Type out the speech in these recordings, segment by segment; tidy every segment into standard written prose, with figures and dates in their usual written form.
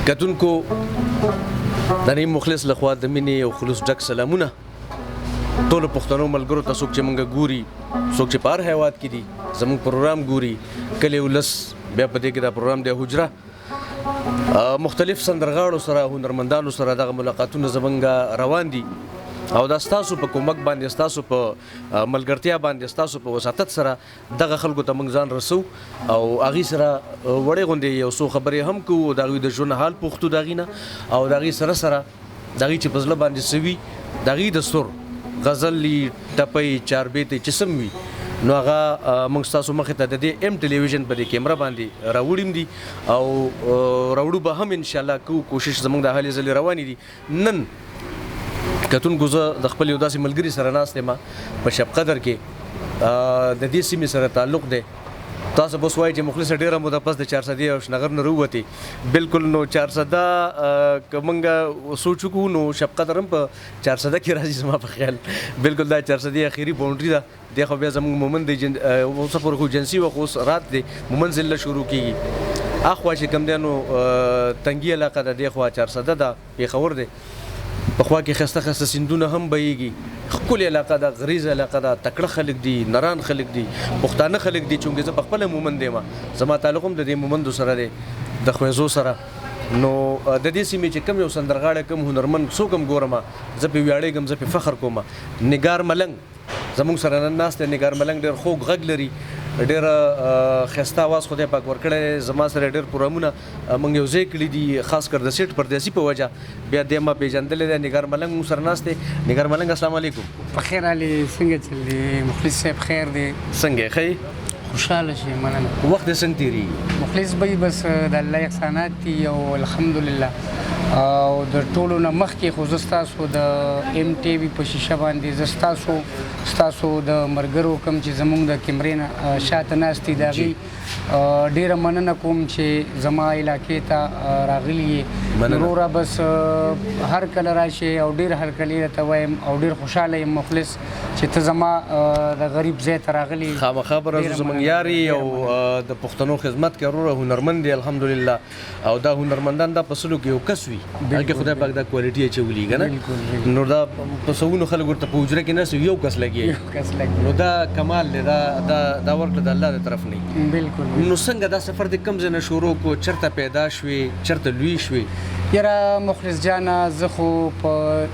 کتونکو د نیم مخلص لخوا د مینې او خلوص ډک سلامونه ټولو پښتنو ملګرو ته، څوک چې موږ ګوري، څوک چې په هر هیواد کې دي زموږ پروګرام ګوري، کلی ولس بیا په دې کې دا پروګرام دی حجره، مختلف سندرغاړو سره، هنرمندانو سره دغه ملاقاتونه زمونږ روان دي او دا ستاسو په کومک باندې، ستاسو په ملګرتیا باندې، ستاسو په وساتت سره دغه خلکو ته موږ ځان رسو او هغې سره وړې غوندې یو څو خبرې هم کوو، د هغوی د ژوند حال پوښتو د هغې نه، او د هغې سره سره د هغې چې په زړه باندې څه وي، د هغې د سر غزل وي، ټپۍ، چاربیتې چې څه وي، نو هغه موږ ستاسو مخې ته د دې ایم ټلویزیون په دې کیمره باندې راوړیم دي او راوړو به هم انشاءالله کوو. کوشش زموږ د هلې ځلې روانې دي. نن کتونکو زه د خپل یو داسې ملګري سره ناست یم په شب قدر کې، د دې سیمې سره تعلق دی. تاسو به اوس وایئ چې مخلصه ډېره موده پس د چارسدې او شنغر نه راووتې. بالکل، نو چارسده که موږ سوچ وکړو نو شب قدر هم په چارسده کې راځي زما په خیال. بالکل دا چارسدې اخري باونډري ده، دی خو بیا زموږ مومند دی، اوسه پورې خو جنسي وخت اوس رات دی، مومند ضلع شروع کېږي. اخوا چې کوم دی نو تنګي علاقه ده، دی خوا چارسده ده، پېښور دی، په خوا کې ښایسته ښایسته سیندونه هم بهیږي، ښکلې علاقه ده، غریزه علاقه ده، تکړه خلک دي، نران خلک دي، پښتانه خلک دي. چونکې زه په خپله مومند یم، زما تعلق هم د دې مومندو سره دی، د خویزو سره. نو د دې سیمې چې کوم یو سندرغاړی، کوم هنرمند څوک هم ګورم، زه پې ویاړېږم، زه پې فخر کوم. نګار ملنګ زموږ سره نن ناست دی. نګار ملنګ ډېر خوږ غږ لري، ډېر ښایسته اواز خدای پاک ورکړی، زما سره ډېر پروګرامونه موږ یو ځای کړي دي، خاص کر د سیټ پردیسي په وجه. بیا دی ما پېژندلی دی. نګار ملنګ موږ سره ناست دی. نګار ملنګ السلام علیکم. په خیر علي، څنګه چل دی؟ مخلص صاحب خیر دی؟ څنګه یې ښه؟ خوشحاله شي، مننه. وخت دې څنګه تېرېږي؟ مخلص به بس د الله احسانات دي او الحمدلله. او د ټولو نه مخکې خو زه ستاسو د ایم ټي وي په شیشه باندې زه ستاسو د ملګرو کوم چې زموږ د کیمرې نه شاته ناست دي، د هغې ډېره مننه کوم چې زما علاقې ته راغلي یې. وروره بس هر کله راشئ او ډېر هرکلي درته وایم او ډېر خوشحاله یم مخلص چې ته زما د غریب ځای ته راغلي. خامخا به راځو، زموږ یار یې او د پښتنو خدمت کوي، وروره هنرمند دی الحمدلله. او دا هنرمندان دا په سلو کې یو کس وي، هغې خدای پاک دا کوالټي اچولي که نه، نو دا په سوونو خلک ورته په حجره کې ناست یو کس لګي، نو دا کمال دی، دا ورکړه د الله د طرف نه. بالکل. نو څنګه دا سفر د کوم ځای نه شروع کړو؟ چېرته پیدا شوې؟ چېرته لوی شوې؟ یاره مخلص جانه، زه خو په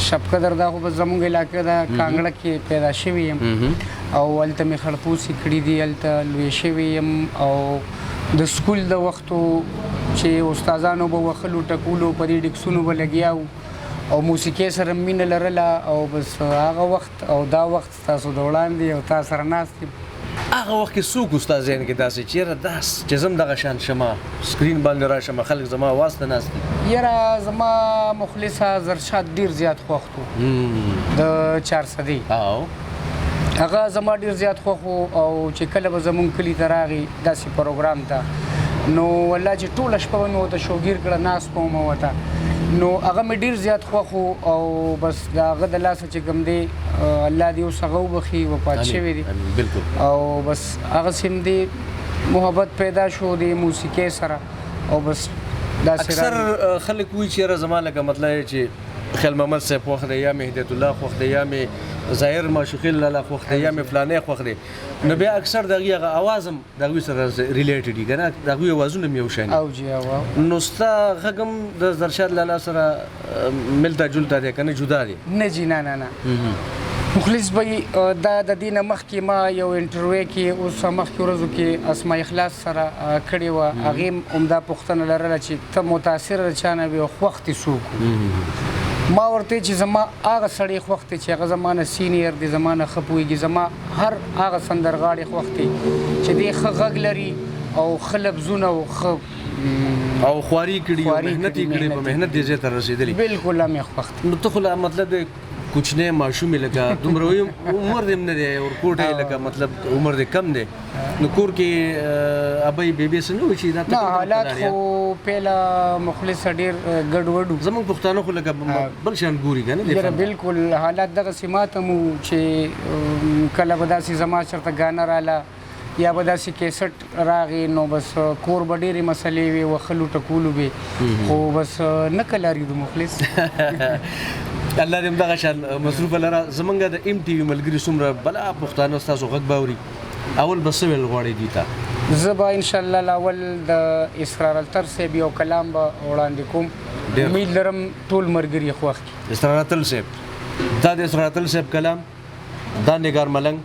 شب قدر دا خو به زموږ علاقه ده، کانګړه کې پیدا شوی یم او هلته مې خړپوسې کړي دي، هلته لوی شوی یم. او د سکول د وختو چې استادانو به وخلو ټکولو په دې ډکسونو به لګیا وو او موسیقۍ سره مینه لرله، او بس هغه وخت او دا وخت ستاسو د وړاندې او تا سره ناست یم. هغه وخت کې څوک و ستا ذهن کې داسې چې یاره داس چې زه هم دغه شان شمه، سکرین باندې راشم، خلک زما اواز ته ناست دي؟ یاره زما مخلصه زرشاد ډېر زیات خوښ و د چارسدې، هغه زما ډېر زیات خوښ و. او چې کله به زموږ کلي ته راغی داسې پروګرام ته، نو والله چې ټوله شپه به مې ورته شوګیر کړه، ناست به وم ورته، نو هغه مې ډېر زیات خوښ و. او بس د هغه د لاسه چې کوم دی الله دې اوس هغه وبخي، وفات شوی دی. او بس هغسې هم دی محبت پیدا شو د موسیقۍ سره. او بس داسې اکثر خلک وایي چې یاره زما لکه مطلب چې خیال محمد صاحب خوښ دی، یا مې هدایت الله خوښ دی، یا مې ظاهر معشوقي لاله خوښ دی، یا مې فلانی خوښ دی. نو بیا اکثر د هغې هغه اواز هم د هغوی سره ریلیټډ وي که نه، د هغوی اوازونه هم یو شان دي. نو ستا غږ هم د زرشاد لالا سره ملتا جلتا دی که نه جدا دی؟ نه جي، نه مخلص بھائی، دا د دې نه مخکې ما یو انټرویو کې اوس مخکې ورځو کې اسماء اخلاص سره کړې وه، هغې هم همدا پوښتنه لرله چې ته متاثره د چا نه وې او خوښ دې څوک؟ ما ورته چې زما هغه سړی خوښ دی چې هغه زما نه سینیر دی، زما نه ښه پوهېږي، زما هر هغه سندرغاړی خوښ دی چې دی ښه غږ لري او ښه لفظونه او ښه او خواري کړي او محنت یې کړې، په محنت دې ځای ته رسېدلي. بالکل هم یې خوښ دی. نو ته خو مطلب دی کوچنی ماشوم یې، لکه دومره عمر دې هم نه دی، ورکوټ یې لکه مطلب عمر دې کم دی، نو کور کې ابۍ بیبي څه نه وایي چې دا نه حالات خو پیله مخلصه ډېر ګډوډ و. زموږ پښتانه خو لکه بل شان ګوري که نه؟ بالکل حالات دغسې ماته مو چې کله به داسې زما چېرته ګانه راله یا به داسې کیسټ راغی نو بس کور به ډېرې مسلې وي وښلو ټکولو به خو بس نه کله اورېدو مخلص الله دې همدغه شان مصروفه لره. زمونږ د ایم ټي وي ملګري څومره بلا پښتانه ستاسو غږ به اوري، اول به څه ویل غواړئ دوی ته؟ زه به انشاءالله الاول د اسرار التر صاحب یو کلام به وړاندې کوم، امید لرم ټول ملګري خوښ کړي. اسرار التل صاحب، دا د اسرار التل صاحب کلام، دا نگار ملنګ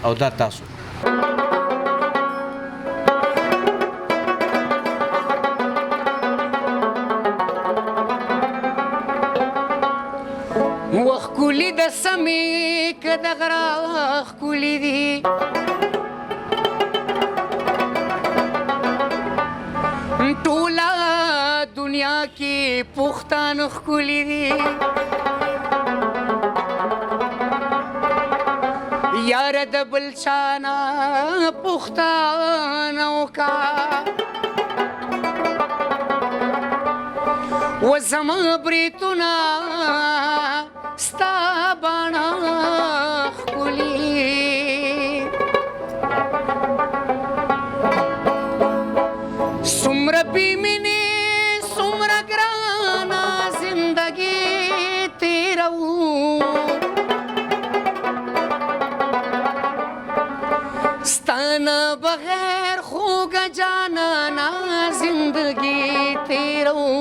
او دا تاسو. وښکلي د سمې که د غره ښکلي دي، ټوله دنیا کې پښتانه ښکلي دي. یاره د بل چا نه پښتانه وکړه، و زما بریتونه ستا باڼه ښکلي، څومره بې مینې څومره ګرانه زندګي تېروو، ستا نه بغیر خوږه جانانه زندګي تېروو.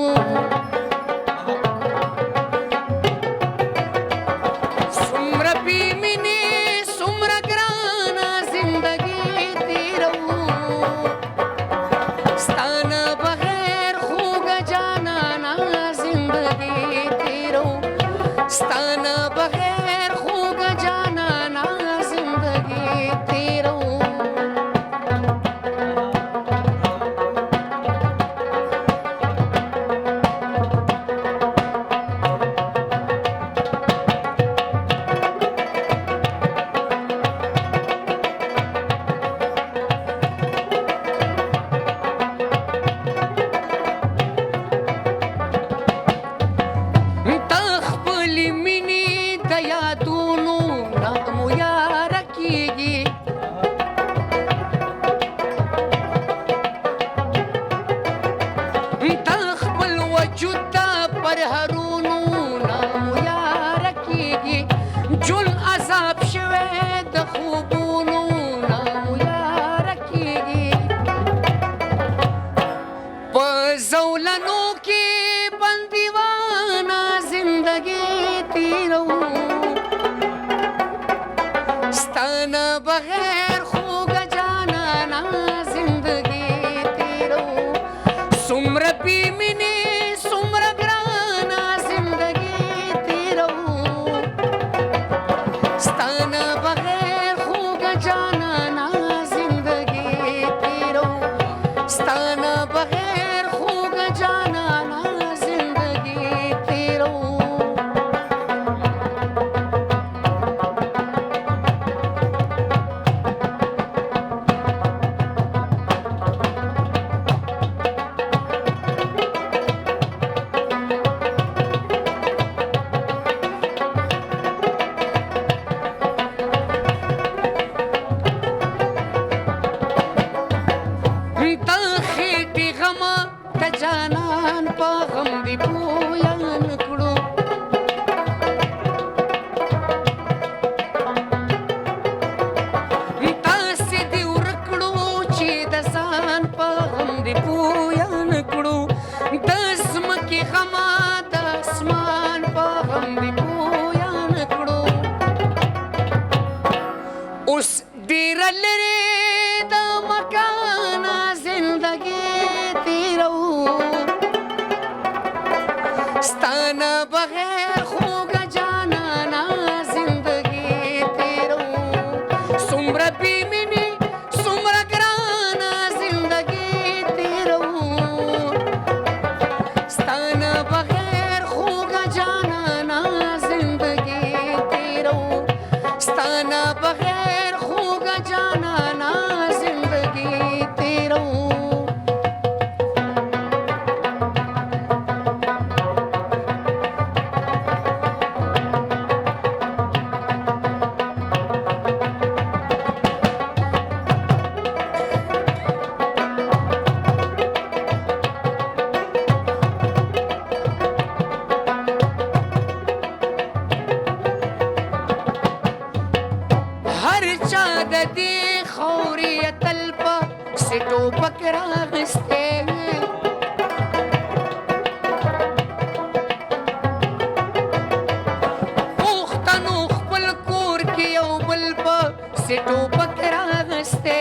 سټو پک راغسته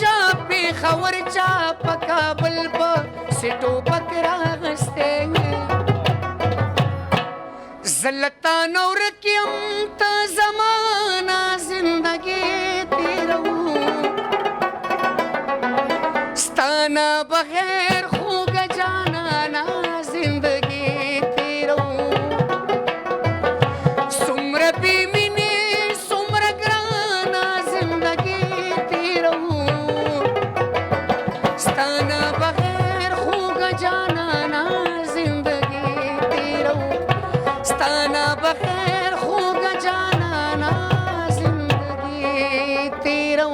چا پېښور چا په کابل په سټو پک راغسته زلتا نور کیم تا زمانہ زندگی تیرو ستانا بغیر خوگ جانانا زندگی تیرو سمر بیمینی سمر گرانا زندگی تیرو ستانا بغیر خوگ جانانا زندگی تیرو ستانا بغیر خوگ جانانا زندگی تیرو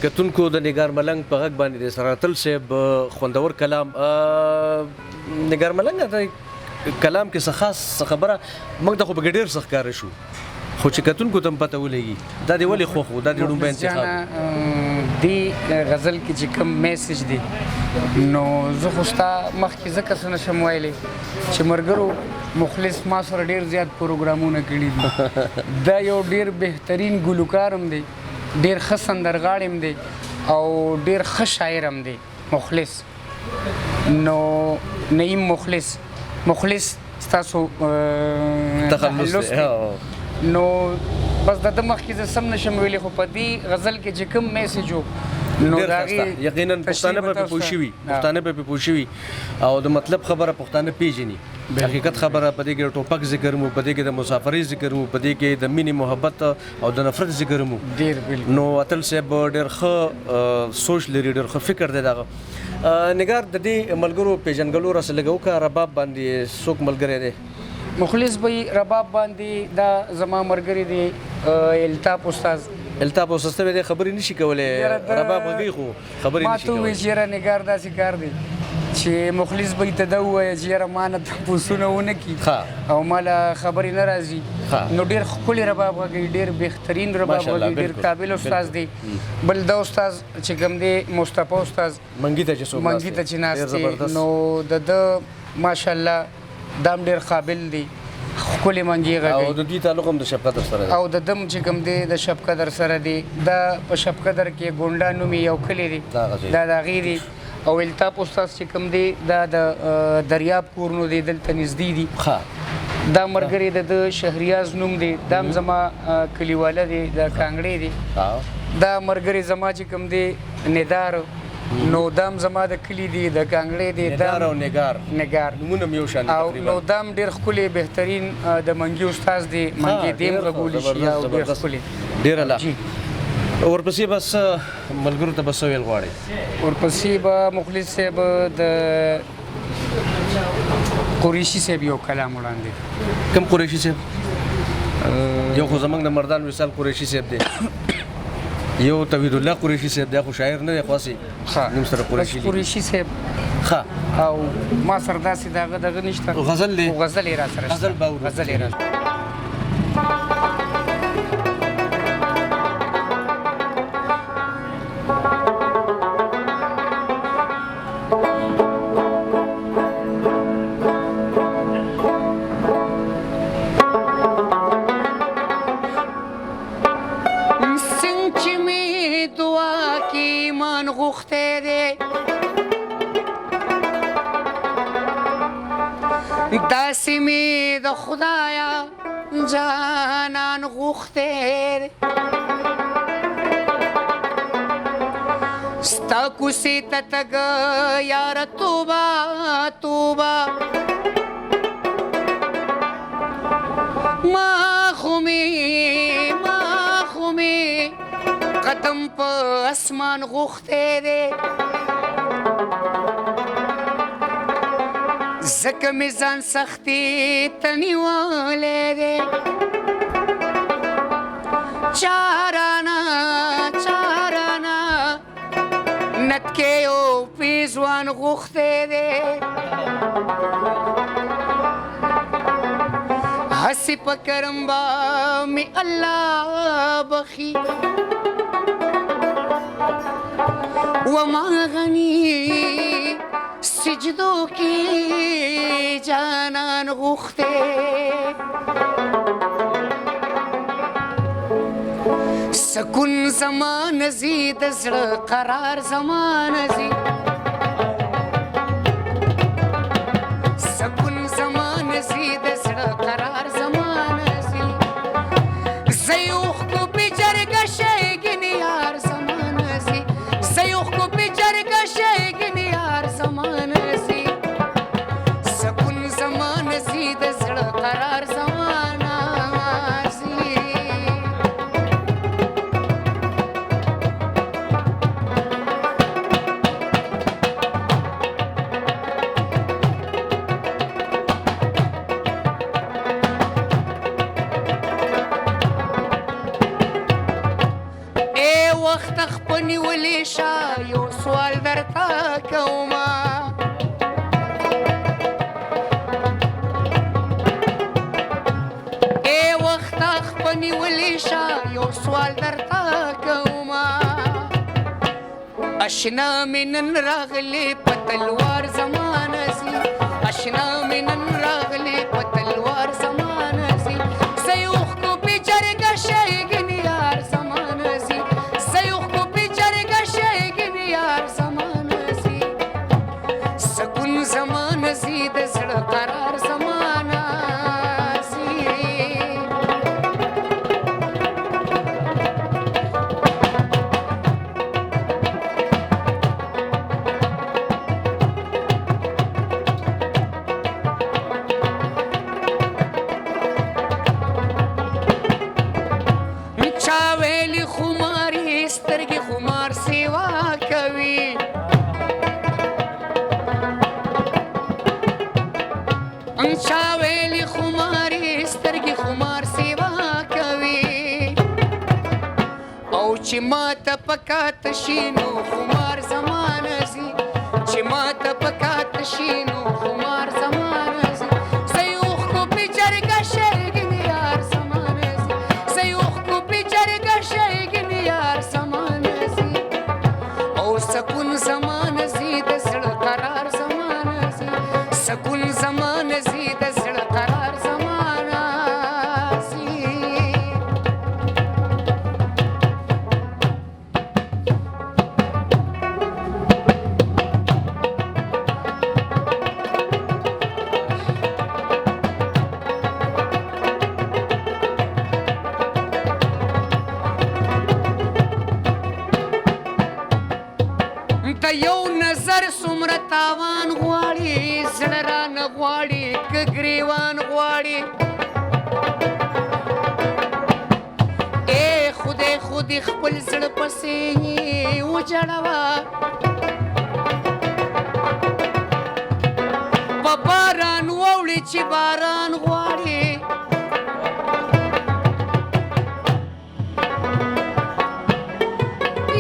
کتونکو د نگار ملنګ په غږ باندې د سراتل صاحب خوندور کلام نگار ملنګ د کلام کې څه خاص خبره موږ د خو په ډېر څه ښکاره شو خو چې کتونکو ته پته ولګي دا دی ولې خوښ و دا دی لومبی انتخاب دی غزل کې چې کوم میسج دی نو زه خو ستا مخکې ځکه څه نشم ویلی چې ملګرو مخلص ما سره ډېر زیات پروګرامونه کړي دي دا یو ډېر بهترین ګلوکار هم دی ډېر ښه سندرغاړی هم دی او ډېر ښه شاعر هم دی مخلص نو نعیم مخلص ستاسو تخلص دی نو بس د ده مخکې زه سم نشم ویلی خو په دې غزل کې چې کوم میسج و نو د هغې یقینا پښتانه به پې پوه شوي او د مطلب خبره پښتانه پیژني حقیقت خبره په دې کې ټوپک ذکر مو په دې کې د مسافرۍ ذکر مو په دې کې د مینې محبت او د نفرت ذکر مو نو اتل صاحب ډېر ښه سوچ لري ډېر ښه فکر دی دغه نگار د دې ملګرو پیژنګلو راسه لږ وکړه رباب باندې څوک ملګری دی مخلص به رباب باندې دا زما ملګری دی الطاف استاد ته به خبرې نشي کولی رباب غږی خو خبرې ما ته ووایي چې یاره نګار داسې کار دی چې مخلص به ته دا ووایه چې یاره ما نه تپوسونه ونه کړي او ما له خبرې نه راځي نو ډېر ښکلی رباب غږی ډېر بهترین رباب غږی ډېر قابل استاد دی بل دا استاد چې کوم دی مصطفی استاد منګي ته چې ناست دی نو د ده ماشاءالله دام ډېر قابل دی ښکلې منګي غږی او د دوی تعلق هم د شب قدر سره دی او د دم چې کوم دی د شب قدر سره دی دا په شب قدر کې ګونډا نومې یو کلی دی دا د هغې دی او الطاف استاد چې کوم دی دا د دریاب کورنو دی دلته نږدې دي دا ملګری د شهریاز نوم دی دا هم زما کلیواله دی د کانګړې دی دا ملګری زما چې کوم دی ندار نو دام زما د کلی دی د کانګړې دی ندار او نگار نمونه یو شان او نو دام ډېر ښکلی بهترین د منګي استاد دی منګي دیم غږولی شي او ډېر ښکلی ډېر الله ورپسې بس ملګرو ته بس ویل غواړئ ورپسې به مخلص صاحب د قریشي صاحب یو کلام وړاندې کوم قریشي صاحب یو خو زموږ د مردان وصال قریشي صاحب دی یو توحید الله قریشي صاحب دی خو شاعر نه دی خاصی نوم سره قریشي صاحب او ما سره داسې دغه نشته غزل دی غزل یې را سره غزل باورو غزل یې را داسې مې د خدایا جانان غوښتی دی ستا کوڅې ته تګ یاره توبه توبه ما خو مې قدم په اسمان غوښتی دی ځکه مې ځان سختي ته نیولی دی چارانه نتکې یو پیزوان غوښتی دی داسې په کرم به مې الله بخي وما غني سجدو کې جانان غوښته سکون زمان زی د زړه قرار زمان زی سکون زمان زی د زړه قرار زمان زی زیوخ کو بجرګه شیګن یار زمان زی زیوخ کو بجرګه شیګن یار زمان زی سکون زمان زی د زړه قرار زمان زی وخت خپنی ولی شا یو سوال درتا کوما وخت خپنی ولی شا یو سوال درتا کوما اشنا منن راغلی پتلوار زمان زی اشنا منن راغلی پتلوار زمان زی زیوخ کو بجرګه شیګن یار زمان زی زیوخ کو بجرګه شیګن یار زمان زی سکون زمان زی د زړه قرار زمان زی چا ویلی خماري سترګې خمار سیوا کوي چا ویلی خماري سترګې خمار سیوا کوي او چې ماته پکات شینو خمار زمان زی چې ماته پکات شینو خمار زمان زی زیوخ کو بجرګه شیګن یار زمان زی زیوخ کو بجرګه شیګن یار زمان زی او سکون زمان زی د زړه قرار زمان زی سکون زمان زی د زړه قرار زمان زی د یو نظر څومره تاوان غواړي زړه رانه غواړي که ګریوان غواړي خدای خودي خپل زړه پسې وجړوه په باران واوړي چې باران غواړي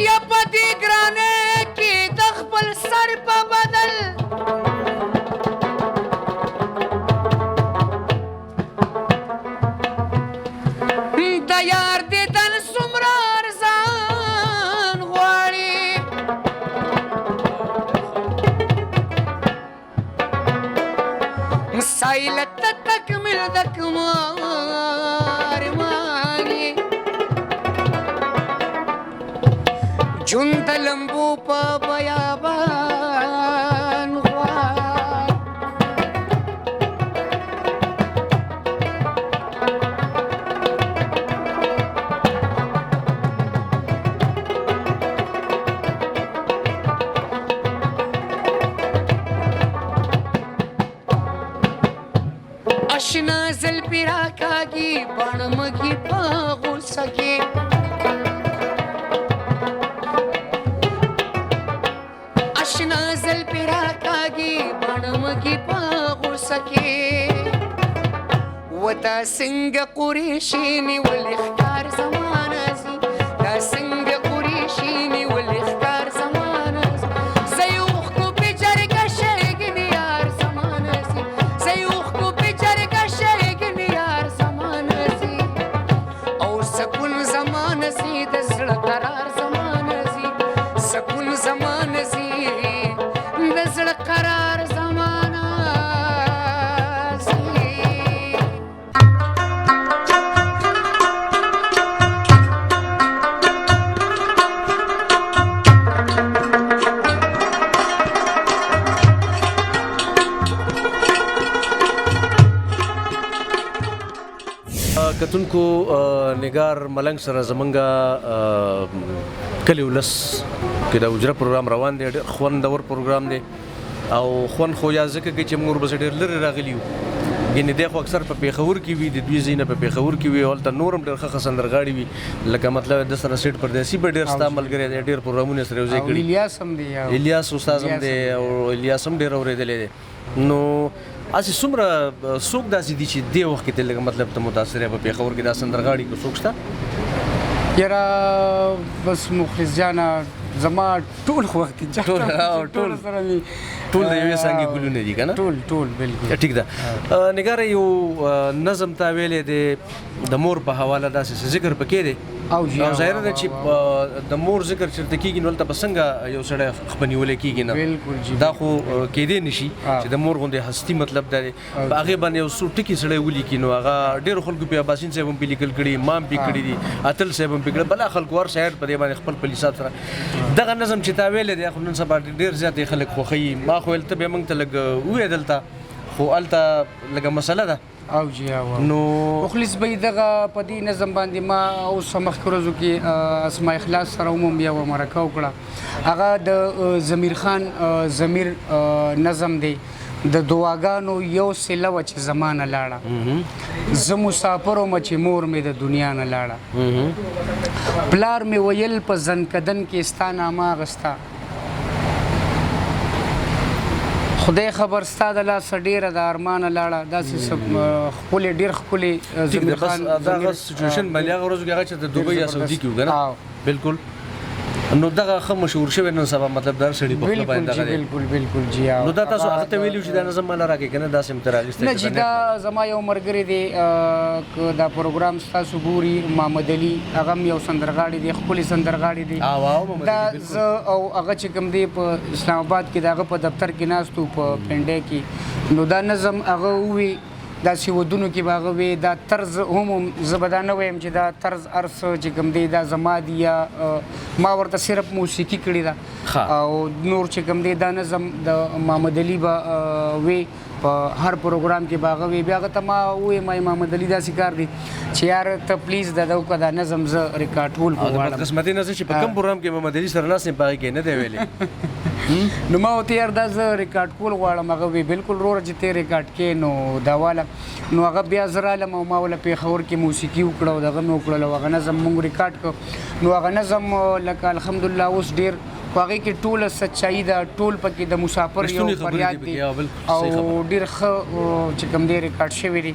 یا په دې ګرانه کې د خپل سر په بدل د یار دیدن څومره ارزان غواړي سایلت تکمیل د کمار مانی جون د لمبو په بیابان غواړي اشنا زل پیرا کاږي بڼمږي په غوسه کې اشنا زل پیرا کاږي بڼمږي په غوسه کې ودا څنګه قریشي نیول اختار زمانه زی دا څنګه قریشي نیول اختار زمانه زی زیوخ کو بجرګه شیګن یار زمانه زی زیوخ کو بجرګه شیګن یار زمانه کتونکو نگار ملنګ سره زمونږ کلی ولس کې د اجره پروګرام روان دی ډېر خوندور پروګرام دی او خوند خو یا ځکه چې موږ ورپسې ډېر لرې راغلي یو یعنې دی خو اکثر په پېښور کې وي د دوی ځای نه په پېښور کې وي هلته نور هم ډېر ښه سندرغاړي وي لکه مطلب د سره سیټ پردیسي به ډېر ستا ملګری دی ډېر پروګرامونه سره یو ځای کړي الیاس استاد هم دی او الیاس هم ډېر اورېدلی دی نو اسې څومره څوک داسې دي چې دې وخت کې ته لږ مطلب ته متاثر یې په پېښور کې دا سندرغاړي که څوک شته یاره بس مخلص جانه زما ټول وخت کې ټول سره می ټول د یوې څانګې ګلونه دي که نه ټول بالکل ټیک ده نګاره یو نظم تا ویلی دی د مور په حواله داسې ذکر پکې دی او ظاهره ده چې د مور ذکر چېرته کېږي نو هلته به څنګه یو سړی خپه نیولی کېږي نه دا خو کېدی نه شي چې د مور غوندې هستي مطلب دا دی په هغې باندې یو څو ټکي سړی ولیکي نو هغه ډېرو خلکو پې اباسین صاحب هم پې لیکل کړي ما هم پې کړي دي اتل صاحب هم پې کړي بلا خلکو هر شاعر په دې باندې خپل حساب سره دغه نظم چې تا ویلی دی خو نن سبا ډېر زیات خلک خوښوي ما خو ویل ته بیا موږ ته لږ ووایې دلته خو هلته لږه مسله ده او جی نو مخلص به دغه په دې نظم باندې ما اوس مخکې ورځو کې اسماء اخلاص سره هم یوه مرکه وکړه هغه د ضمیر خان ضمیر نظم دی د دعاګانو یو سله وه چې زما نه لاړه زه مسافر وم چې مور مې د دنیا نه لاړه پلار مې ویل په زنکدن کې ستا نامه اخسته خدای خبر ستا د لاسه ډېره د ارمانه لاړه داسې ښکلې ډېر ښکلې ضمیر خان دغه سچویشن باندې هغه ورځو کې هغه چې د دوبۍ یا سعودي کې و که نه بلکل نو دغه ښه مشهور شوی نن سبا مطلب د هر سړي په خوله باندې دغه دی بالکل جی نو دا تاسو هغه ته ویلي چې دا نظم ماله راکړئ که نه داسې هم ته راغېستی نه جی دا زما یو ملګری دی که دا پروګرام ستاسو ګوري محمد علي هغه هم یو سندرغاړی دی ښکلی سندرغاړی دی دا زه او هغه چې کوم دی په اسلام آباد کې د هغه په دفتر کې ناست و په پنډۍ کې نو دا نظم هغه ووی داسې ودونو کې به هغه وی دا طرز هم زه به دا نه وایم چې دا طرز هر څه چې کوم دی دا زما دی یا ما ورته صرف موسیقي کړې ده او نور چې کوم دی دا نظم د محمد علي به وی په هر پروګرام کې به هغه وی بیا هغه ته ما ووایم محمد علي داسې کار دی چې یار ته پلیز دا وکړه دا نظم زه ریکارډول غواړم بدقسمتي نه چې په کوم پروګرام کې محمد علي سره ناست یم په هغې کې نه دی ویلی نو ما ورته یار دا زه ریکارډ کول غواړم هغه وی بالکل وروره چې ته ریکارډ کې نو دا واله نو هغه بیا زه رالم او ما وله پېښور کې موسیقي وکړه او دغه مې وکړل او هغه نظم مونږ ریکارډ کړ نو هغه نظم لکه الحمدلله اوس ډېر خو هغې کې ټوله سچایي ده ټول پکې د مسافر یو فریاد دی او ډېر ښه چې کوم دی ریکارډ شوی دی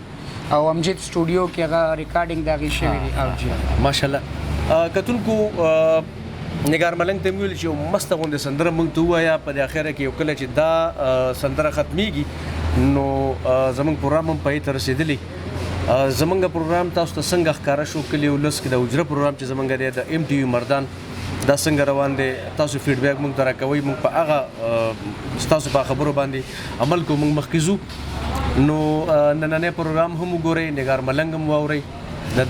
او امجد سټوډیو کې هغه ریکارډینګ د هغې شوی دی ماشاءالله کتونکو نگار ملنګ ته مې ویل چې یو مسته غوندې سندره موږ ته ووایه په دې اخره کې یو کله چې دا سندره ختمیږي نو زموږ پروګرام هم پای ته رسېدلی زموږ پروګرام تاسو ته څنګه ښکاره شو کلي ولس کې د اجره پروګرام چې زموږ دی د ایم ټي وي مردان دا څنګه روان دی تاسو فیډبیک موږ ته راکوئ موږ په هغه ستاسو په خبرو باندې عمل کوو موږ مخکې ځو نو نننی پروګرام هم وګورئ نگار ملنګ هم واورئ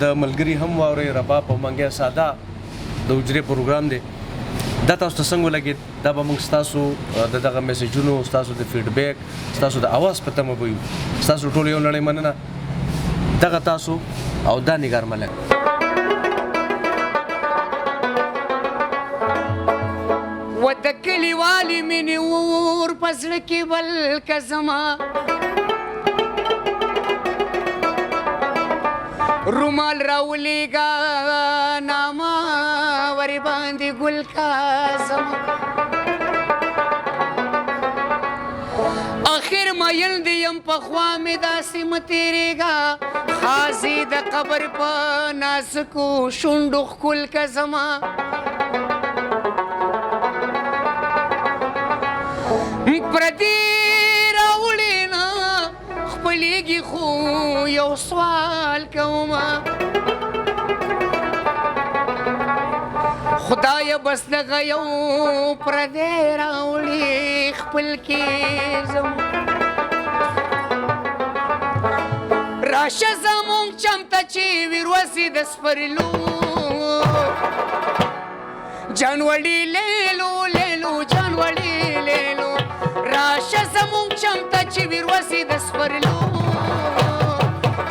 د ملګري هم واورئ رباب او منګی ساده د اجرې پروګرام دی دا تاسو ته څنګه ولګېد دا به موږ ستاسو د دغه میسیجونو ستاسو د فیډبیک ستاسو د اواز په تمه به یو ستاسو ټول یو نړۍ مننه دغه تاسو او دا نگار ملنګ و د کلیوالې مینې اور په زړه کې بل که زما رومال راولیږه نامه ورې باندې ګل کا زما آخر مایل دی یم پخوا مې داسې مه تېرېږه خازي د قبر په نازکو شونډو ښکل که زما پردي راوړې نه خپلېږي خو یو سوال کومه خدایه بس دغه یو پردی راوړې خپل کې زما راشه زمونږ چمته چې ویروسي د سپرلو جانوړي لیلو لیلو جانوړي لیلو راشه زمونږ چمته چې ویروسي د سپرلو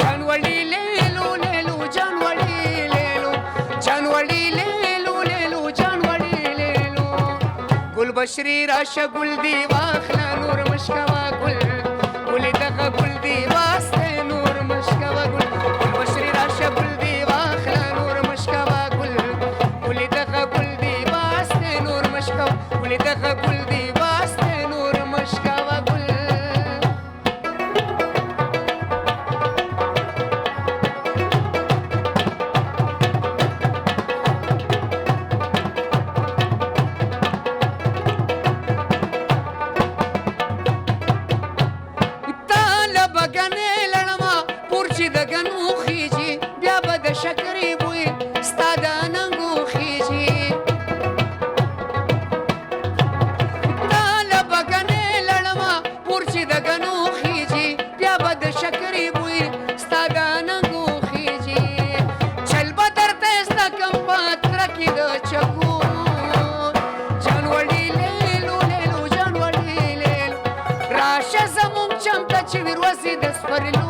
جانوړي لیلو لیلو بشري راشه ګل دی واخله نور مشکوه ګل ګل دغه ګل دی واسطه نور مشکوه ګل بشري راشه ګل دی واخله نور مشکوه ګل ګل دغه ګل دی واسطه نور مشکوه ګل دغه ګل دی واسطه نور مشکوه ګل شکرې بوی ستا د ننګو خیږي تا له بګنې لړمه پور چې د ګنو خیږي بیا به د شکرې بوی ستا د ننګو خیږي چل به درته زده کم په تره کې د چکو جانوړي لیلو لیلو جانوړي لیلو راشه زموږ چم ته چې ویروسي د سپرلو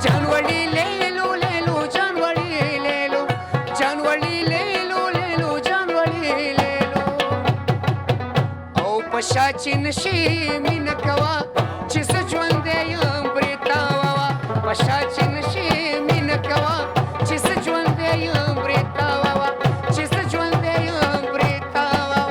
جانوړي لیلو پشا چې نشي مینه کوه چې زه ژوندی یم پرې تاووه پشا چې نشي مینه کوه چې زه ژوندی یم پرې تاووه چې زه ژوندی یم پرې تاووه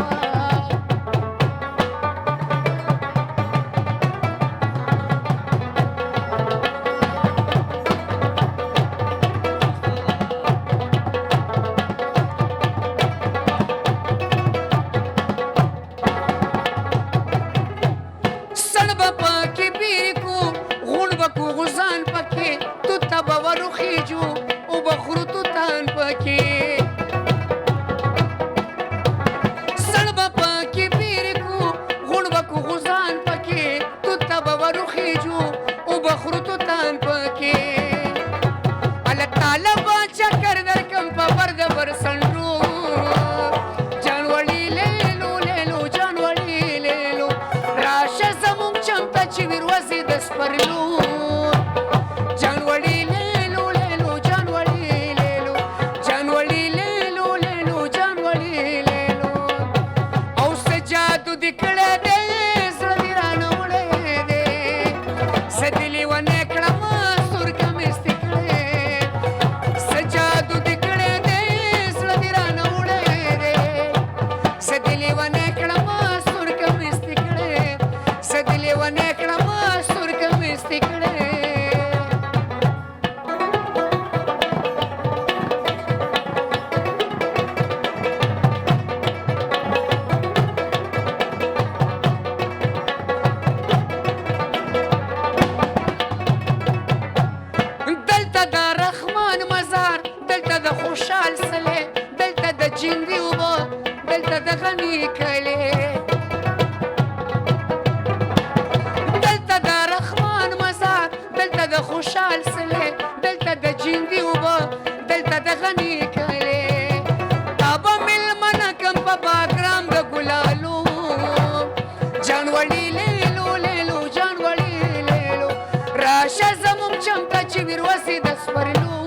راشه زموږ چم ته چې ویروسي د سپرلو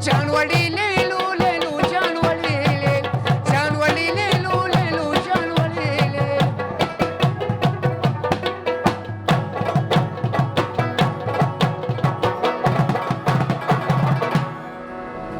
جانوړي